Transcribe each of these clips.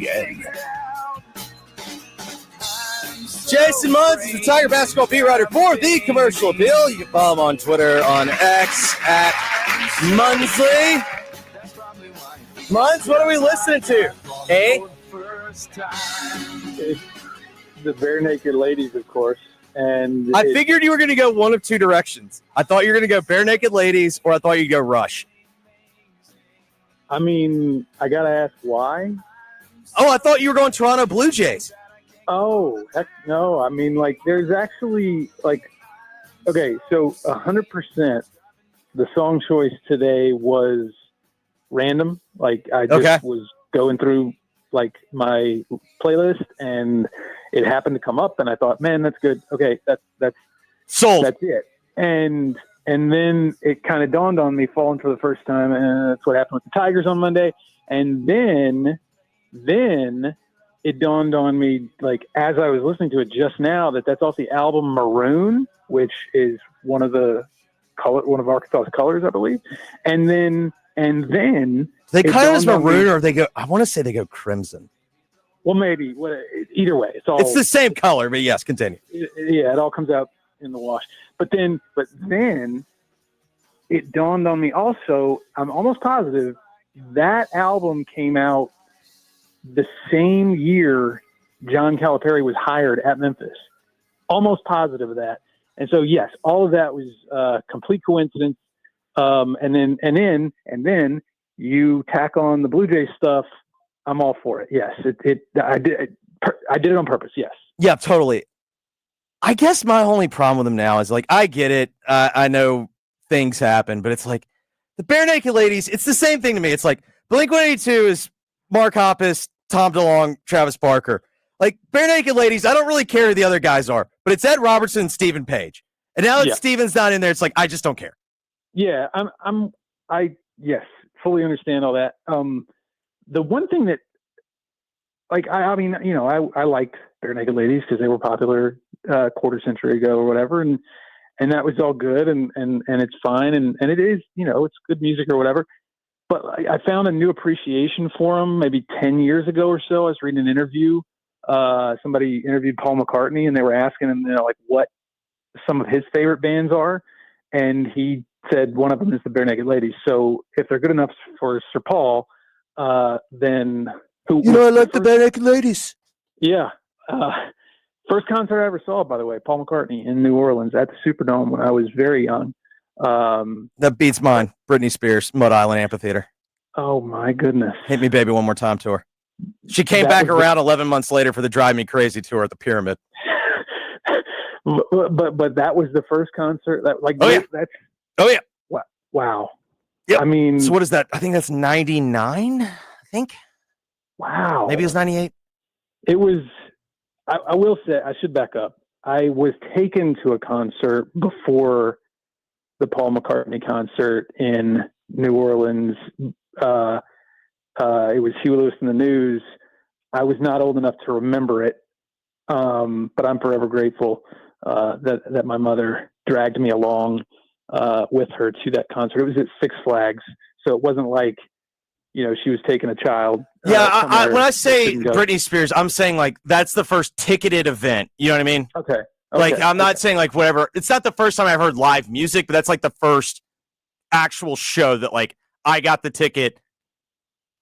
ESPN. Jason Munz is the Tiger basketball beat writer for The Commercial Appeal. You can follow him on Twitter, on X, at Munsley. Munz, what are we listening to? It's the Bare Naked Ladies, of course. And I figured you were going to go one of two directions. I thought you were going to go Bare Naked Ladies, or I thought you'd go Rush. I mean, I got to ask why. Oh, I thought you were going Toronto Blue Jays. Oh, heck no. I mean, like, there's actually, like, okay, so 100% the song choice today was random. Like, I just was going through, like, my playlist, and it happened to come up, and I thought, man, that's good. Okay, that's sold. That's it. And then it kind of dawned on me, falling for the first time, and that's what happened with the Tigers on Monday. And then it dawned on me, like, as I was listening to it just now, that's off the album Maroon, which is one of Arkansas's colors, I believe. And then they cut it as maroon, or they go. I want to say they go crimson. Well, maybe. Either way, it's the same color. But yes, continue. It all comes out in the wash. But then it dawned on me also. I'm almost positive that album came out the same year John Calipari was hired at Memphis. Almost positive of that. And so, yes, all of that was complete coincidence. And then you tack on the Blue Jays stuff. I'm all for it. Yes, I did it on purpose. Yes. Yeah, totally. I guess my only problem with them now is, like, I get it. I know things happen, but it's like the Bare Naked Ladies. It's the same thing to me. It's like Blink-182 is Mark Hoppus, Tom DeLonge, Travis Barker. Like, Bare Naked Ladies, I don't really care who the other guys are, but it's Ed Robertson and Stephen Page. And now that Stephen's not in there, it's like, I just don't care. Yeah, I fully understand all that. The one thing that, like, I mean, you know, I liked Bare Naked Ladies because they were popular quarter century ago or whatever. And that was all good and it's fine. And it is, you know, it's good music or whatever. But I found a new appreciation for them maybe 10 years ago or so. I was reading an interview. Somebody interviewed Paul McCartney, and they were asking him, you know, like, what some of his favorite bands are. And he said one of them is the Bare Naked Ladies. So if they're good enough for Sir Paul, then who? You know, I like the Bare Naked Ladies. Yeah. First concert I ever saw, by the way, Paul McCartney in New Orleans at the Superdome when I was very young. That beats mine. Britney Spears, Mud Island Amphitheater. Oh my goodness! Hit Me Baby One More Time tour. She came back around 11 months later for the Drive Me Crazy tour at the Pyramid. but that was the first concert that, like, wow. Yeah. I mean, so what is that? I think that's 99. I think. Wow. Maybe it was 98. It was. I will say, I should back up. I was taken to a concert before the Paul McCartney concert in New Orleans. It was Huey Lewis in the News. I was not old enough to remember it, but I'm forever grateful that my mother dragged me along with her to that concert. It was at Six Flags, so it wasn't like, you know, she was taking a child. Yeah, when I say Britney Spears, I'm saying, like, that's the first ticketed event. You know what I mean? Okay. Like, I'm not saying, like, whatever. It's not the first time I've heard live music, but that's, like, the first actual show that, like, I got the ticket.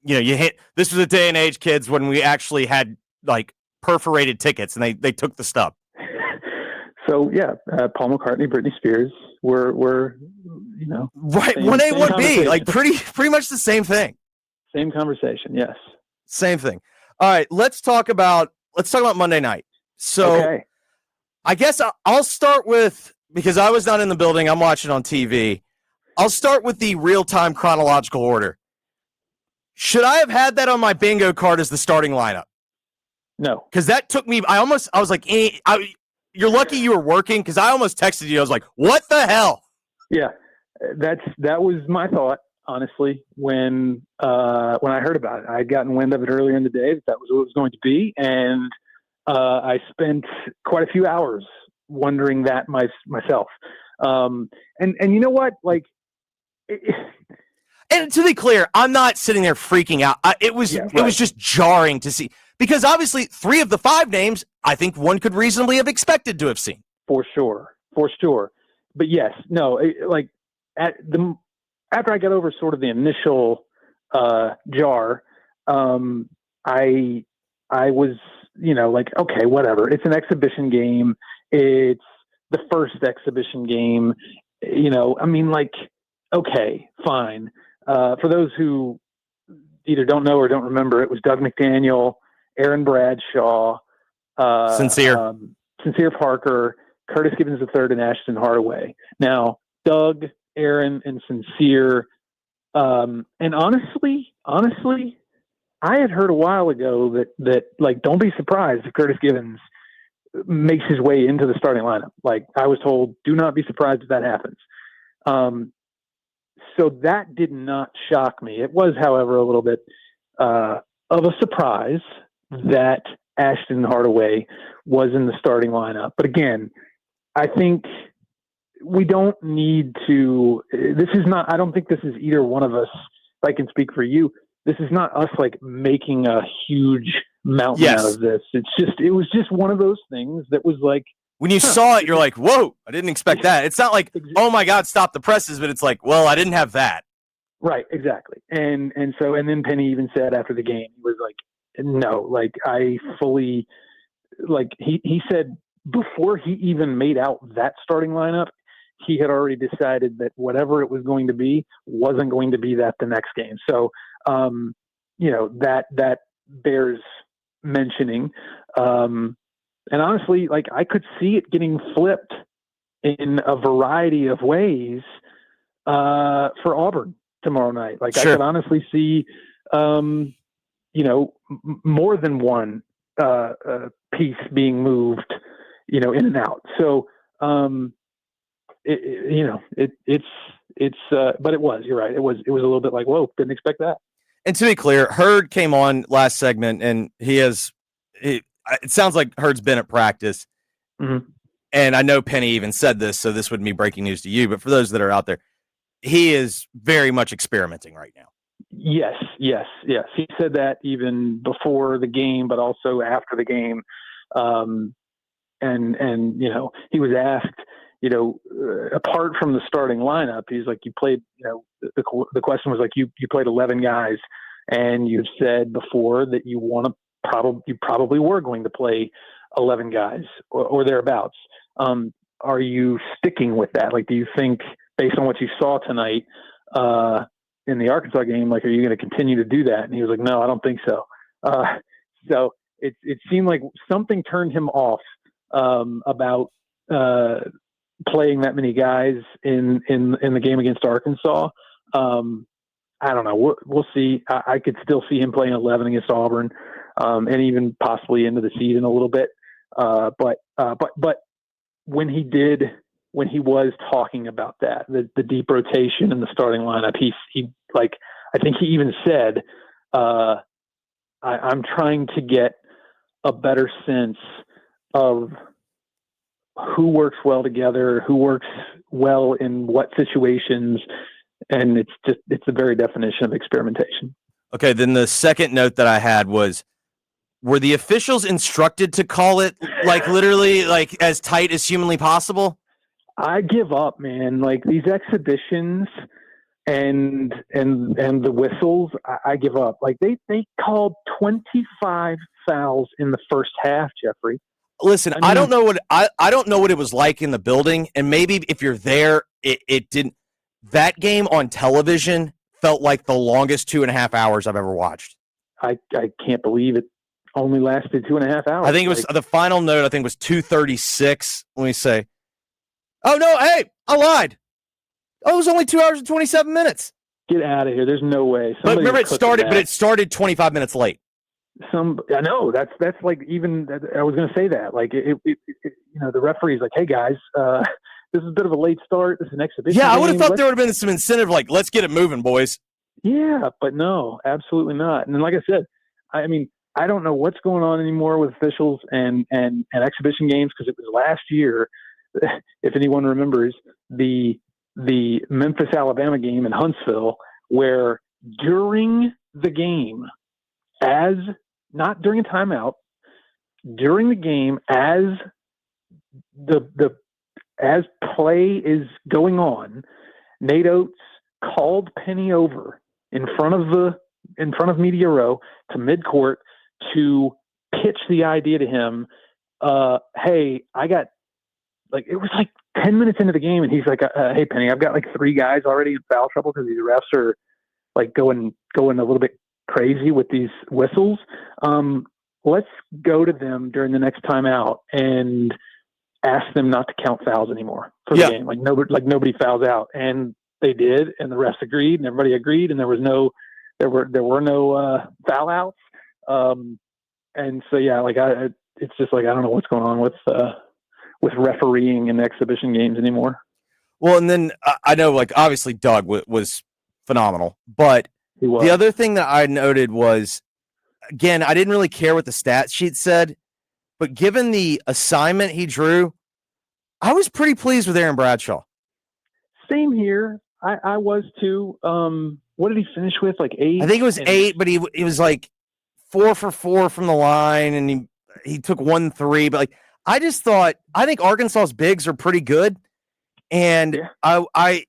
You know, this was a day and age, kids, when we actually had, like, perforated tickets, and they took the stub. So, yeah, Paul McCartney, Britney Spears were, you know. Right, 1A, 1B, like, pretty much the same thing. Same conversation, yes. Same thing. All right, let's talk about Monday night. So, okay. I guess I'll start with, because I was not in the building, I'm watching on TV. I'll start with the real-time chronological order. Should I have had that on my bingo card as the starting lineup? No. Because that took me, I was like, you're lucky you were working, because I almost texted you. I was like, what the hell? Yeah, that was my thought, honestly, when I heard about it. I had gotten wind of it earlier in the day that was what it was going to be, and I spent quite a few hours wondering that myself. And you know what? Like, And to be clear, I'm not sitting there freaking out. It was just jarring to see, because obviously 3 of the 5 names, I think one could reasonably have expected to have seen. For sure. But yes, no, after I got over sort of the initial jar, I was, like, okay, whatever. It's an exhibition game. It's the first exhibition game. Okay, fine. For those who either don't know or don't remember, it was Doug McDaniel, Aaron Bradshaw, Sincere Parker, Curtis Gibbons III, and Ashton Hardaway. Now, Doug, Aaron, and Sincere, and honestly, I had heard a while ago that like, don't be surprised if Curtis Gibbons makes his way into the starting lineup. Like, I was told, do not be surprised if that happens. So that did not shock me. It was, however, a little bit of a surprise that Ashton Hardaway was in the starting lineup. But again, I think we don't need to. I don't think this is either one of us. If I can speak for you, this is not us like making a huge mountain out of this. It was just one of those things that was like, when you saw it, you're like, whoa, I didn't expect that. It's not like, oh my God, stop the presses, but it's like, well, I didn't have that. Right, exactly. And then Penny even said after the game, he was like, no, like, I fully, like, he said before he even made out that starting lineup, he had already decided that whatever it was going to be wasn't going to be that the next game. So, that bears mentioning. And honestly, like, I could see it getting flipped in a variety of ways for Auburn tomorrow night. Like, sure. I could honestly see, more than one piece being moved, in and out. So, but it was, you're right. It was a little bit like, whoa, didn't expect that. And to be clear, Hurd came on last segment, and it sounds like Hurd's been at practice. Mm-hmm. And I know Penny even said this, so this wouldn't be breaking news to you, but for those that are out there, he is very much experimenting right now. Yes. He said that even before the game, but also after the game. And he was asked, apart from the starting lineup, he's like, you played, the question was like, you played 11 guys, and you said before that you probably were going to play 11 guys or thereabouts. Are you sticking with that? Like, do you think, based on what you saw tonight in the Arkansas game, like, are you going to continue to do that? And he was like, no, I don't think so. So it seemed like something turned him off about playing that many guys in the game against Arkansas. I don't know. We'll see. I could still see him playing 11 against Auburn, and even possibly into the season a little bit. But when he was talking about that, the deep rotation in the starting lineup, he like, I think he even said, I'm trying to get a better sense of who works well together, who works well in what situations. And it's the very definition of experimentation. Okay. Then the second note that I had was, were the officials instructed to call it like literally like as tight as humanly possible? I give up, man. Like, these exhibitions and the whistles, I give up. Like, they called 25 fouls in the first half, Jeffrey. Listen, I don't know what it was like in the building, and maybe if you're there, it didn't. That game on television felt like the longest 2.5 hours I've ever watched. I can't believe it only lasted 2.5 hours. I think it was the final note. I think was 2:36. Let me say. Oh no! Hey, I lied. Oh, it was only 2 hours and 27 minutes. Get out of here! There's no way. But remember, it started 25 minutes late. I know that's like, even I was going to say that, like, it the referee's like, hey guys, this is a bit of a late start. This is an exhibition. Yeah, I would have thought there would have been some incentive, like, let's get it moving, boys. Yeah, but no, absolutely not. And then, like I said, I mean, I don't know what's going on anymore with officials and exhibition games, because it was last year, if anyone remembers, the Memphis Alabama game in Huntsville where during the game, not during a timeout, during the game, as as play is going on, Nate Oates called Penny over in front of media row to midcourt to pitch the idea to him. Hey, I got it was 10 minutes into the game, and he's like, hey Penny, I've got 3 guys already in foul trouble because these refs are going a little bit crazy with these whistles. Let's go to them during the next timeout and ask them not to count fouls anymore for the game. Nobody fouls out, and they did, and the refs agreed, and everybody agreed, and there were no foul outs. And so it's just I don't know what's going on with refereeing in exhibition games anymore. Well, and then I know obviously Doug was phenomenal, but the other thing that I noted was, again, I didn't really care what the stat sheet said, but given the assignment he drew, I was pretty pleased with Aaron Bradshaw. Same here. I was too. What did he finish with? 8? I think it was 8, but he was 4 for 4 from the line, and he took 1 3. But I think Arkansas's bigs are pretty good, and I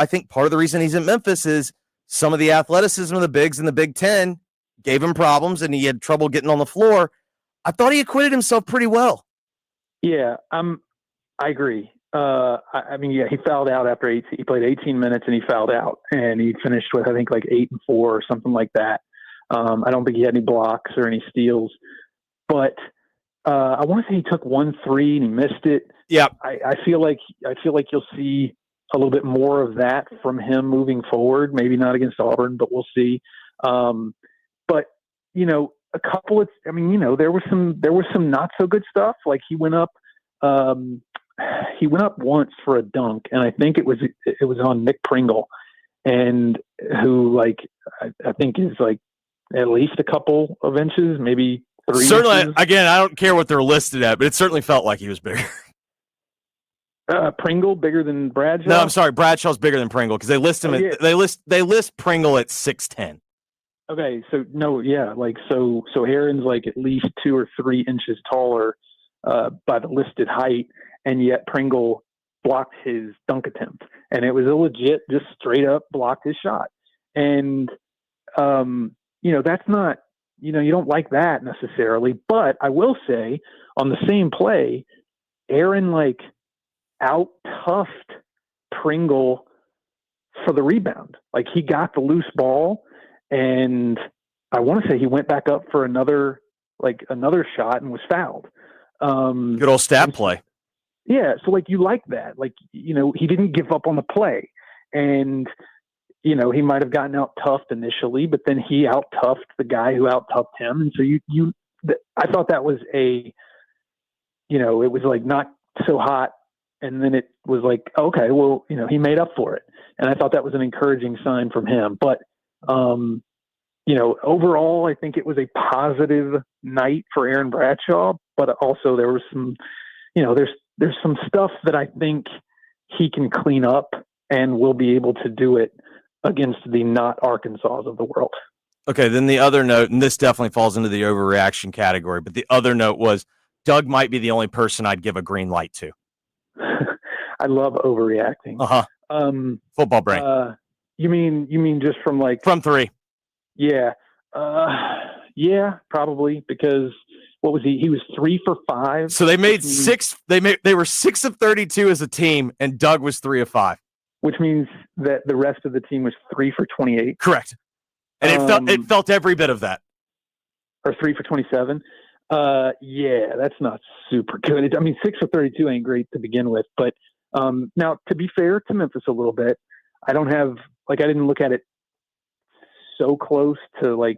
think part of the reason he's in Memphis is some of the athleticism of the bigs in the Big Ten gave him problems, and he had trouble getting on the floor. I thought he acquitted himself pretty well. Yeah, I agree. He fouled out after 8. He played 18 minutes and he fouled out, and he finished with, I think, 8 and 4 or something like that. I don't think he had any blocks or any steals, but I want to say he took 1 3 and he missed it. Yeah. I feel like you'll see a little bit more of that from him moving forward. Maybe not against Auburn, but we'll see. But a couple of, there was some not so good stuff. He went up once for a dunk, and I think it was on Nick Pringle, and who I think is at least a couple of inches, maybe 3 certainly inches. Again, I don't care what they're listed at, but it certainly felt like he was bigger. Pringle bigger than Bradshaw? No, I'm sorry, Bradshaw's bigger than Pringle because they list him they list Pringle at 6'10". Okay, so no, yeah, so Aaron's at least 2 or 3 inches taller by the listed height, and yet Pringle blocked his dunk attempt, and it was a legit, just straight up blocked his shot. And that's not, you don't like that necessarily, but I will say on the same play, Aaron out toughed Pringle for the rebound. He got the loose ball, and I want to say he went back up for another shot and was fouled. Good old stat play. Yeah. So you like that, he didn't give up on the play, and, he might've gotten out toughed initially, but then he out toughed the guy who out toughed him. And so I thought that was it was not so hot. And then it was okay, well, he made up for it. And I thought that was an encouraging sign from him. But, overall, I think it was a positive night for Aaron Bradshaw, but also there was some, there's some stuff that I think he can clean up and will be able to do it against the not Arkansas of the world. Okay, then the other note, and this definitely falls into the overreaction category, but the other note was Doug might be the only person I'd give a green light to. I love overreacting. Football brain. You mean just from from 3? Yeah. Yeah, probably, because what was he? He was 3 for 5. So they made 6. They were 6 of 32 as a team, and Doug was 3 of 5. Which means that the rest of the team was 3 for 28. Correct. And it felt every bit of that. Or 3 for 27. Yeah, that's not super good. 6 for 32 ain't great to begin with. But now, to be fair to Memphis a little bit, I didn't look at it so close to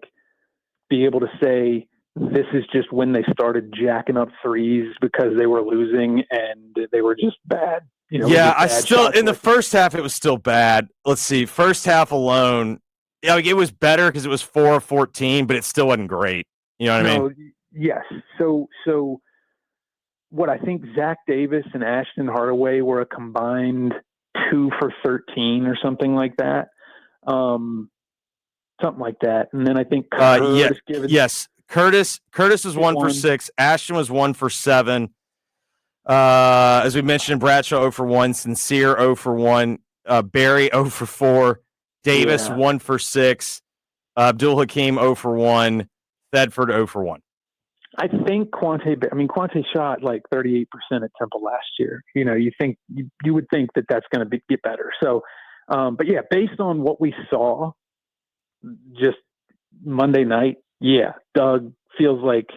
be able to say this is just when they started jacking up threes because they were losing and they were just bad. I still, in the first half, it was still bad. Let's see, first half alone, it was better because it was 4 of 14, but it still wasn't great. You know what I mean? Yes. So what I think Zach Davis and Ashton Hardaway were a combined 2 for 13 or something like that. something like that. And then I think Curtis was 1 for 6. Ashton was 1 for 7. As we mentioned, Bradshaw 0 for 1, Sincere 0 for 1, Barry 0 for 4, Davis 1 for 6, Abdul Hakim 0 for 1, Thedford 0 for 1. I think Quante shot like 38% at Temple last year. You know, you would think that that's going to get better. So, but yeah, based on what we saw just Monday night, Doug feels like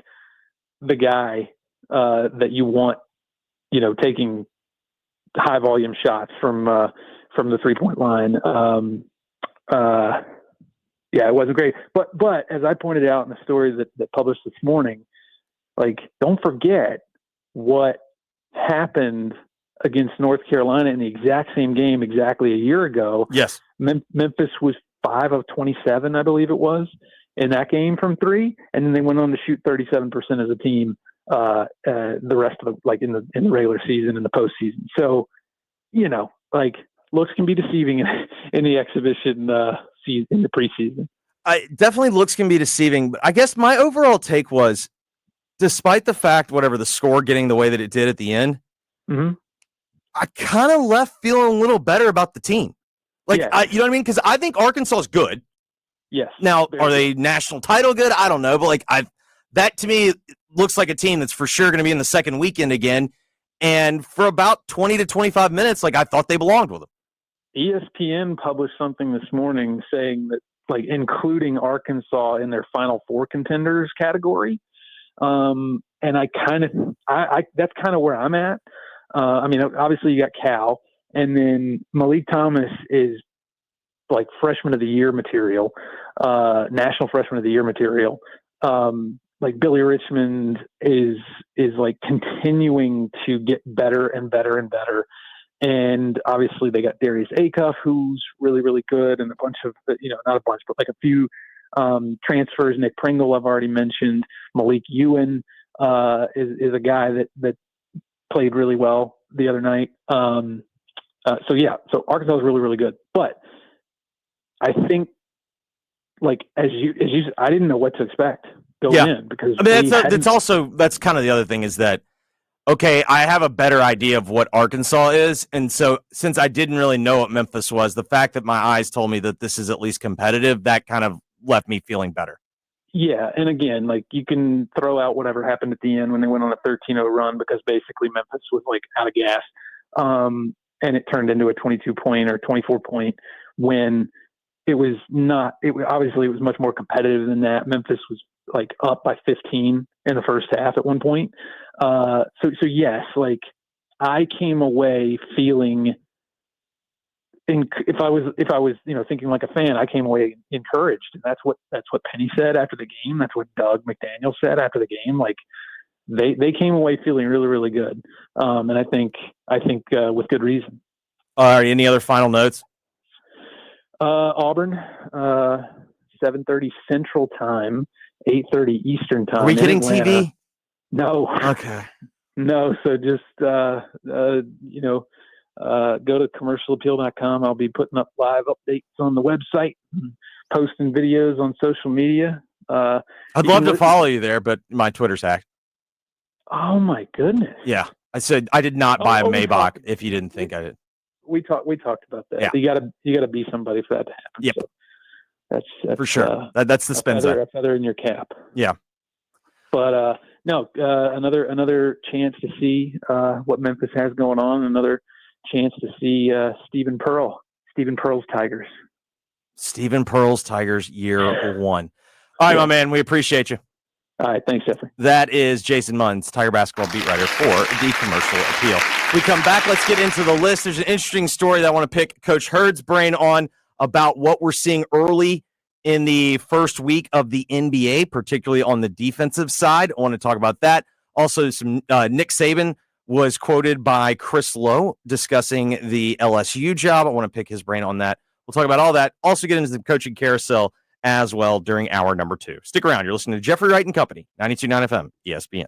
the guy that you want, you know, taking high volume shots from the 3-point line. It wasn't great, but as I pointed out in the story that published this morning, like, don't forget what happened against North Carolina in the exact same game exactly a year ago. Yes. Memphis was 5 of 27, I believe it was, in that game from 3. And then they went on to shoot 37% as a team, the rest of in the regular season and the postseason. So, you know, like, looks can be deceiving in the exhibition season, in the preseason. Definitely looks can be deceiving. But I guess my overall take was, despite the fact, whatever the score getting the way that it did at the end, I kind of left feeling a little better about the team. Like, you know what I mean? Because I think Arkansas is good. Yes. Now, are they national title good? I don't know. But like, that to me looks like a team that's for sure going to be in the second weekend again. And for about 20 to 25 minutes, like, I thought they belonged with them. ESPN published something this morning saying that, like, including Arkansas in their Final Four contenders category. And that's kind of where I'm at. I mean, obviously you got Cal, and then Malik Thomas is like freshman of the year material, national freshman of the year material. Like, Billy Richmond is like continuing to get better and better and better. And obviously they got Darius Acuff, who's really, really good, and a bunch of, not a bunch, but like a few transfers. Nick Pringle, I've already mentioned. Malik Ewan is a guy that played really well the other night. So Arkansas is really, really good. But I think, like, as you I didn't know what to expect going in, because I mean, that's kind of the other thing is that, okay, I have a better idea of what Arkansas is. And so since I didn't really know what Memphis was, the fact that my eyes told me that this is at least competitive, that kind of left me feeling better. Yeah. And again, like, you can throw out whatever happened at the end when they went on a 13-0 run, because basically Memphis was like out of gas. And it turned into a 22-point or 24-point win. Obviously it was much more competitive than that. Memphis was like up by 15 in the first half at one point. So yes, like, I came away feeling, if I was, thinking like a fan, I came away encouraged. And that's what Penny said after the game. That's what Doug McDaniel said after the game. Like, they came away feeling really, really good. And I think with good reason. Any other final notes? Auburn, 7:30 Central Time, 8:30 Eastern Time. Are we getting TV? No. Okay. No. So just, go to commercialappeal.com. I'll be putting up live updates on the website, and posting videos on social media. I'd love to follow you there, but my Twitter's hacked. Oh my goodness. Yeah. I said I did not buy a Maybach if you didn't think I did. We talked about that. Yeah. You gotta be somebody for that to happen. Yep. So that's for sure. That's the spin zone. A feather in your cap. Yeah. But another chance to see what Memphis has going on. Another chance to see Stephen Pearl's Tigers. Stephen Pearl's Tigers, year 1. All right, my man. We appreciate you. All right, thanks, Jeffrey. That is Jason Munz, Tiger basketball beat writer for the Commercial Appeal. We come back. Let's get into the list. There's an interesting story that I want to pick Coach Hurd's brain on about what we're seeing early in the first week of the NBA, particularly on the defensive side. I want to talk about that. Also, some Nick Saban was quoted by Chris Lowe discussing the LSU job. I want to pick his brain on that. We'll talk about all that. Also get into the coaching carousel as well during hour number 2. Stick around. You're listening to Jeffrey Wright and Company, 92.9 FM, ESPN.